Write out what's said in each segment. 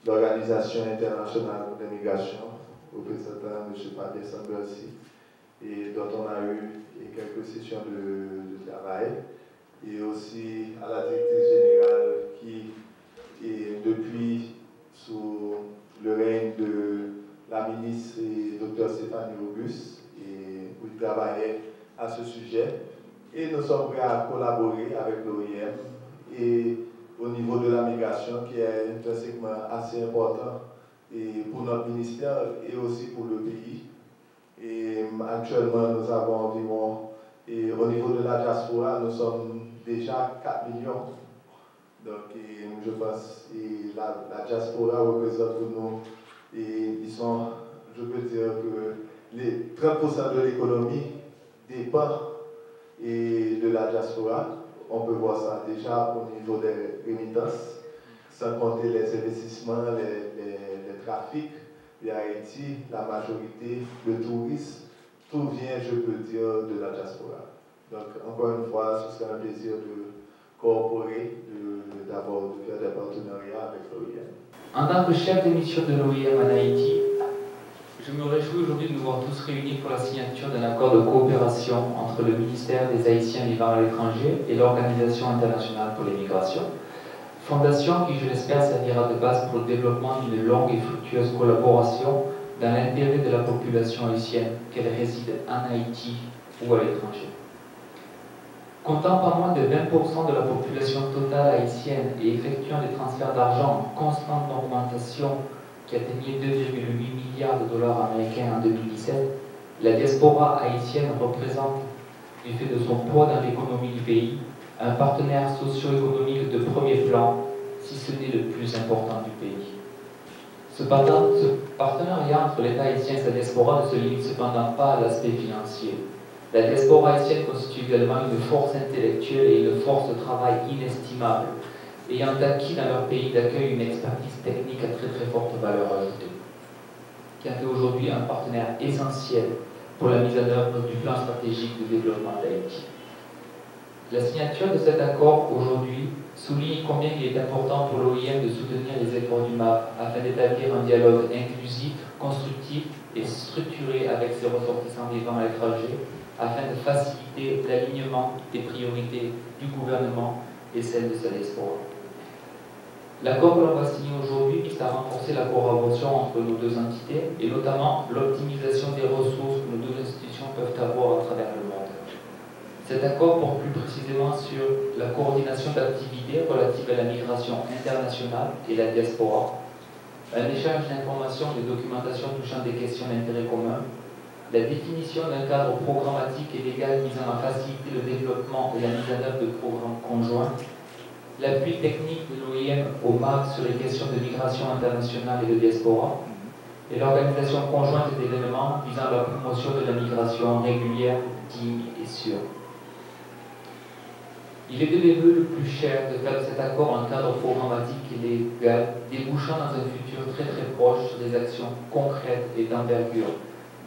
l'Organisation internationale de migration, représentant M. Fabien Sambersi, et dont on a eu quelques sessions de travail, et aussi à la directrice générale qui est depuis sous le règne de la ministre Dr Stéphanie Auguste, et où il travaillait à ce sujet. Et nous sommes prêts à collaborer avec l'OIM et au niveau de la migration, qui est un segment assez important et pour notre ministère et aussi pour le pays. Et actuellement, nous avons environ, et au niveau de la diaspora, nous sommes déjà 4 millions. Donc, je pense que la diaspora représente pour nous, et ils sont, je peux dire que les 30% de l'économie dépend de la diaspora. On peut voir ça déjà au niveau des rémittances, sans compter les investissements, les trafics. Et Haïti, la majorité, le tourisme, tout vient, je peux dire, de la diaspora. Donc, encore une fois, ce serait un plaisir de coopérer, d'abord de faire des partenariats avec l'OIM. En tant que chef de mission de l'OIM en Haïti, je me réjouis aujourd'hui de nous voir tous réunis pour la signature d'un accord de coopération entre le ministère des Haïtiens vivant à l'étranger et l'Organisation internationale pour les migrations. Fondation qui, je l'espère, servira de base pour le développement d'une longue et fructueuse collaboration dans l'intérêt de la population haïtienne, qu'elle réside en Haïti ou à l'étranger. Comptant pas moins de 20% de la population totale haïtienne et effectuant des transferts d'argent en constante augmentation qui atteignait 2,8 milliards de dollars américains en 2017, la diaspora haïtienne représente, du fait de son poids dans l'économie du pays, un partenaire socio-économique de premier plan, si ce n'est le plus important du pays. Ce partenariat entre l'État haïtien et sa diaspora ne se limite cependant pas à l'aspect financier. La diaspora haïtienne constitue également une force intellectuelle et une force de travail inestimable, ayant acquis dans leur pays d'accueil une expertise technique à très forte valeur ajoutée, qui en fait aujourd'hui un partenaire essentiel pour la mise en œuvre du plan stratégique de développement d'Haïti. La signature de cet accord aujourd'hui souligne combien il est important pour l'OIM de soutenir les efforts du MAV afin d'établir un dialogue inclusif, constructif et structuré avec ses ressortissants vivant à l'étranger, afin de faciliter l'alignement des priorités du gouvernement et celles de sa diaspora. L'accord que l'on va signer aujourd'hui vise à renforcer la collaboration entre nos deux entités et notamment l'optimisation des ressources que nos deux institutions peuvent avoir à travers le monde. Cet accord porte plus précisément sur la coordination d'activités relatives à la migration internationale et la diaspora, un échange d'informations et de documentation touchant des questions d'intérêt commun, la définition d'un cadre programmatique et légal visant à faciliter le développement et la mise en œuvre de programmes conjoints, l'appui technique de l'OIM au MAV sur les questions de migration internationale et de diaspora, et l'organisation conjointe d'événements visant à la promotion de la migration régulière, digne et sûre. Il est de mes vœux le plus cher de faire de cet accord un cadre programmatique et légal, débouchant dans un futur très proche sur des actions concrètes et d'envergure,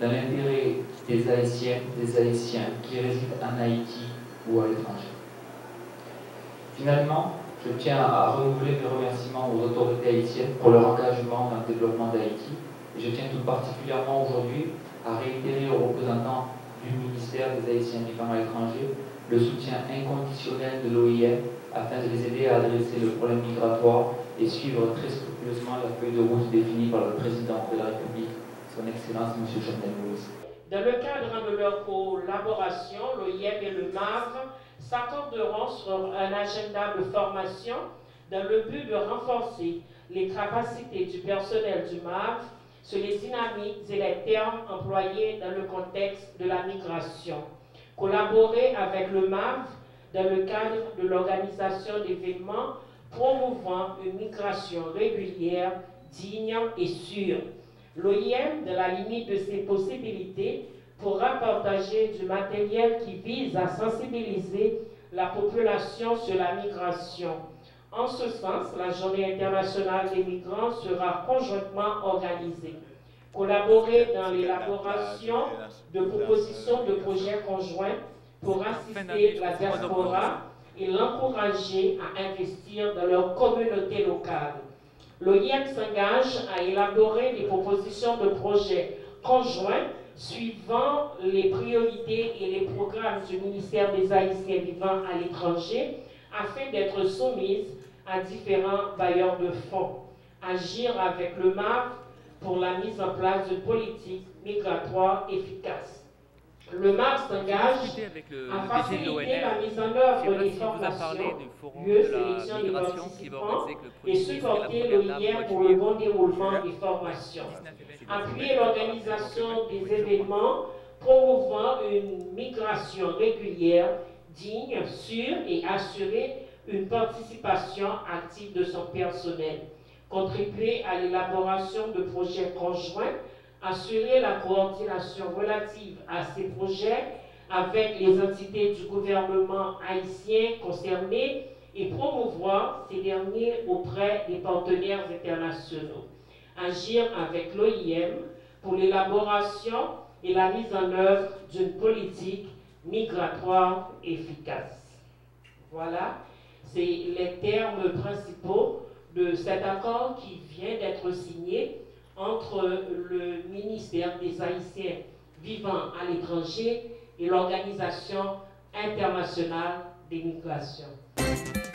dans l'intérêt des Haïtiens qui résident en Haïti ou à l'étranger. Finalement, je tiens à renouveler mes remerciements aux autorités haïtiennes pour leur engagement dans le développement d'Haïti. Et je tiens tout particulièrement aujourd'hui à réitérer aux représentants du ministère des Haïtiens vivant à l'étranger le soutien inconditionnel de l'OIM afin de les aider à adresser le problème migratoire et suivre très scrupuleusement la feuille de route définie par le président de la République, son Excellence M. Jovenel Moïse. Dans le cadre de leur collaboration, l'OIM et le MAV s'accorderont sur un agenda de formation dans le but de renforcer les capacités du personnel du MAV sur les dynamiques et les termes employés dans le contexte de la migration. Collaborer avec le MAV dans le cadre de l'organisation d'événements promouvant une migration régulière, digne et sûre. L'OIM, dans la limite de ses possibilités, pourra partager du matériel qui vise à sensibiliser la population sur la migration. En ce sens, la Journée internationale des migrants sera conjointement organisée. Collaborer dans l'élaboration de propositions de projets conjoints pour assister la diaspora et l'encourager à investir dans leur communauté locale. L'OIM s'engage à élaborer des propositions de projets conjoints suivant les priorités et les programmes du ministère des Haïtiens vivant à l'étranger afin d'être soumises à différents bailleurs de fonds. Agir avec le MAV pour la mise en place d'une politique migratoire efficace. Le MAV s'engage à faciliter la mise en œuvre des formations, lieu, sélection des participants et supporter l'OIM pour le bon déroulement des formations. Appuyer l'organisation des événements promouvant une migration régulière, digne, sûre et assurer une participation active de son personnel. Contribuer à l'élaboration de projets conjoints, assurer la coordination relative à ces projets avec les entités du gouvernement haïtien concernées et promouvoir ces derniers auprès des partenaires internationaux. Agir avec l'OIM pour l'élaboration et la mise en œuvre d'une politique migratoire efficace. Voilà, c'est les termes principaux de cet accord qui vient d'être signé entre le ministère des Haïtiens vivant à l'étranger et l'Organisation internationale des migrations.